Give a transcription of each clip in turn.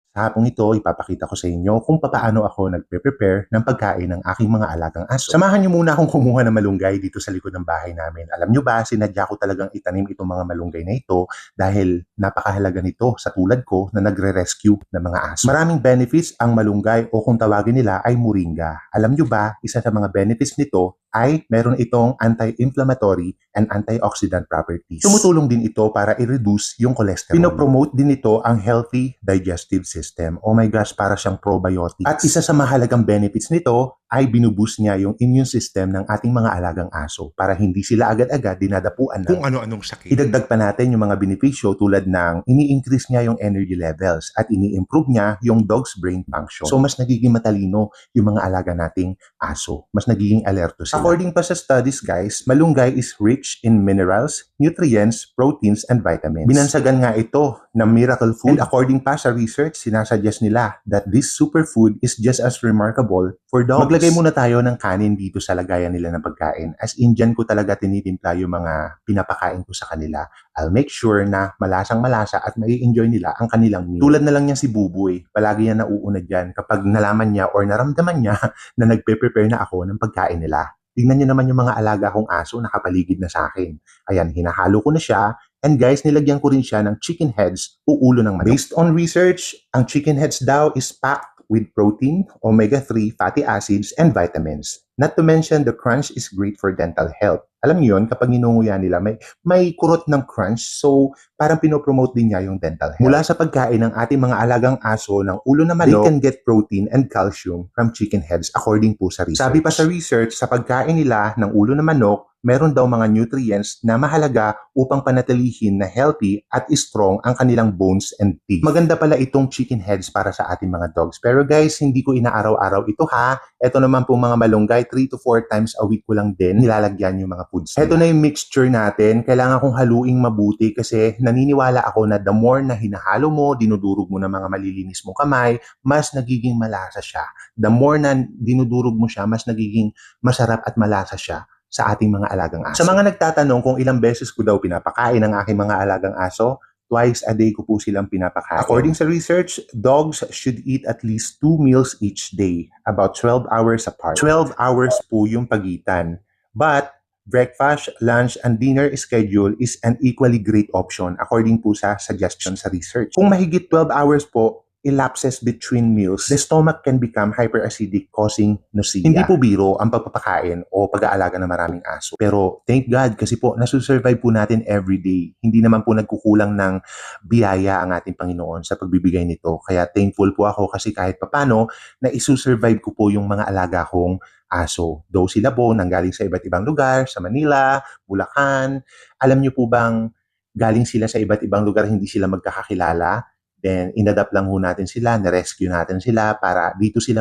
Sa hapong ito, ipapakita ko sa inyo kung paano ako nagpe-prepare ng pagkain ng aking mga alagang aso. Samahan niyo muna akong kumuha ng malunggay dito sa likod ng bahay namin. Alam niyo ba, sinadya ko talagang itanim itong mga malunggay na ito dahil napakahalaga nito sa tulad ko na nagre-rescue ng mga aso. Maraming benefits ang malunggay o kung tawagin nila ay moringa. Alam niyo ba, isa sa mga benefits nito ay meron itong anti-inflammatory and antioxidant properties. Tumutulong din ito para i-reduce yung cholesterol. Pinopromote din ito ang healthy digestive system. Oh my gosh, para siyang probiotics. At isa sa mahalagang benefits nito ay binuboost niya yung immune system ng ating mga alagang aso para hindi sila agad-agad dinadapuan ng kung ano-anong sakit. Idagdag pa natin yung mga benepisyo tulad ng ini-increase niya yung energy levels at ini-improve niya yung dog's brain function. So mas nagiging matalino yung mga alaga nating aso. Mas nagiging alerto sila. According pa sa studies guys, malunggay is rich in minerals, nutrients, proteins, and vitamins. Binansagan nga ito na miracle food. And according pa sa research, sinasuggest nila that this superfood is just as remarkable for dogs. Maglagay muna tayo ng kanin dito sa lagayan nila ng pagkain. As in, dyan ko talaga tinitimpla yung mga pinapakain ko sa kanila. I'll make sure na malasang malasa at mai-enjoy nila ang kanilang meal. Tulad na lang niya si Buboy. Palagi yan nauuna dyan kapag nalaman niya or naramdaman niya na nagpe-prepare na ako ng pagkain nila. Tingnan niyo naman yung mga alaga kong aso nakapaligid na sa akin. Ayan, hinahalo ko na siya. And guys, nilagyan ko rin siya ng chicken heads o ulo ng manok. Based on research, ang chicken heads daw is packed with protein, omega-3 fatty acids, and vitamins. Not to mention, the crunch is great for dental health. Alam niyo yun, kapag ninunguya nila, may kurot ng crunch, so parang pinopromote din niya yung dental health. Mula sa pagkain ng ating mga alagang aso ng ulo na manok, they can get protein and calcium from chicken heads according po sa research. Sabi pa sa research, sa pagkain nila ng ulo na manok, meron daw mga nutrients na mahalaga upang panatilihin na healthy at strong ang kanilang bones and teeth. Maganda pala itong chicken heads para sa ating mga dogs. Pero guys, hindi ko inaaraw-araw ito ha. Ito naman pong mga malunggay, 3 to 4 times a week ko lang din nilalagyan yung mga foods nila. Ito na yung mixture natin. Kailangan kong haluing mabuti kasi naniniwala ako na the more na hinahalo mo, dinudurog mo ng mga malilinis mong kamay, mas nagiging malasa siya. The more na dinudurog mo siya, mas nagiging masarap at malasa siya sa ating mga alagang aso. Sa mga nagtatanong kung ilang beses ko daw pinapakain ang aking mga alagang aso, twice a day ko po silang pinapakain. According sa research, dogs should eat at least 2 meals each day, about 12 hours apart. 12 hours po yung pagitan. But breakfast, lunch, and dinner schedule is an equally great option according po sa suggestion sa research. Kung mahigit 12 hours po, elapses between meals, the stomach can become hyperacidic causing nausea. Hindi po biro ang pagpapakain o pag-aalaga ng maraming aso. Pero thank God kasi po nasusurvive po natin every day. Hindi naman po nagkukulang ng biyaya ang ating Panginoon sa pagbibigay nito. Kaya thankful po ako kasi kahit papano na isusurvive ko po yung mga alaga kong aso. Though sila po nanggaling sa iba't ibang lugar, sa Manila, Bulacan. Alam niyo po bang galing sila sa iba't ibang lugar, hindi sila magkakakilala? Then, inadapt lang ho natin sila, na-rescue natin sila para dito sila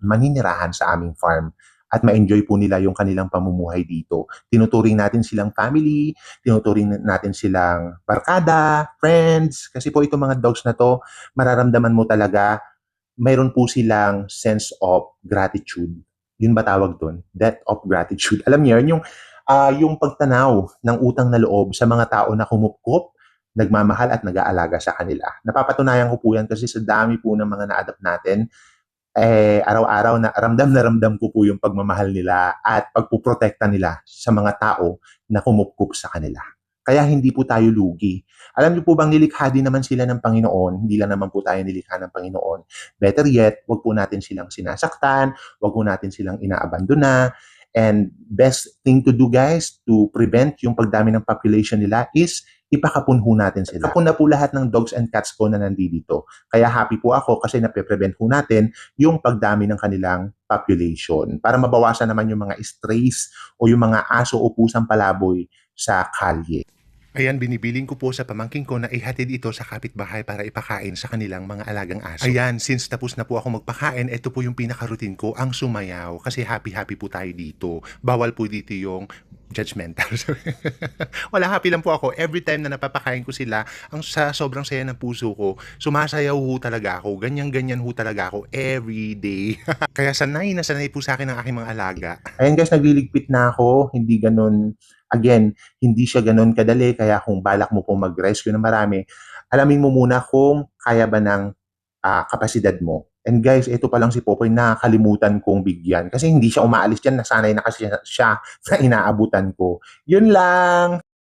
maninirahan sa aming farm at ma-enjoy po nila yung kanilang pamumuhay dito. Tinuturing natin silang family, tinuturing natin silang barkada, friends, kasi po itong mga dogs na to, mararamdaman mo talaga, mayroon po silang sense of gratitude. Yun ba tawag doon? Debt of gratitude. Alam niyo, yung pagtanaw ng utang na loob sa mga tao na kumupkop, nagmamahal at nag-aalaga sa kanila. Napapatunayan ko po yan kasi sa dami po ng mga na-adapt natin, araw-araw na ramdam ko po yung pagmamahal nila at pagpuprotekta nila sa mga tao na kumupkup sa kanila. Kaya hindi po tayo lugi. Alam niyo po bang nilikha din naman sila ng Panginoon? Hindi lang naman po tayo nilikha ng Panginoon. Better yet, wag po natin silang sinasaktan, wag po natin silang inaabandona. And best thing to do guys to prevent yung pagdami ng population nila is ipakapunho natin sila. Kapun na po lahat ng dogs and cats ko na nandito. Kaya happy po ako kasi nape-prevent po natin yung pagdami ng kanilang population para mabawasan naman yung mga strays o yung mga aso o pusang palaboy sa kalye. Ayan, binibiling ko po sa pamangking ko na ihatid ito sa kapitbahay para ipakain sa kanilang mga alagang aso. Ayan, since tapos na po ako magpakain, ito po yung pinaka-routine ko, ang sumayaw. Kasi happy-happy po tayo dito. Bawal po dito yung judgmental. Wala, happy lang po ako. Every time na napapakain ko sila, ang sobrang saya ng puso ko, sumasayaw ho talaga ako. Ganyan-ganyan ho talaga ako every day. Kaya sanay na sanay po sa akin ang aking mga alaga. Ayan guys, nagliligpit na ako. Hindi ganun, again, hindi siya ganun kadali. Kaya kung balak mo pong mag-rescue na marami, alamin mo muna kung kaya ba ng kapasidad mo. And guys, ito pa lang si Popoy, nakakalimutan kong bigyan kasi hindi siya umaalis dyan, nasanay na kasi siya na inaabutan ko. Yun lang!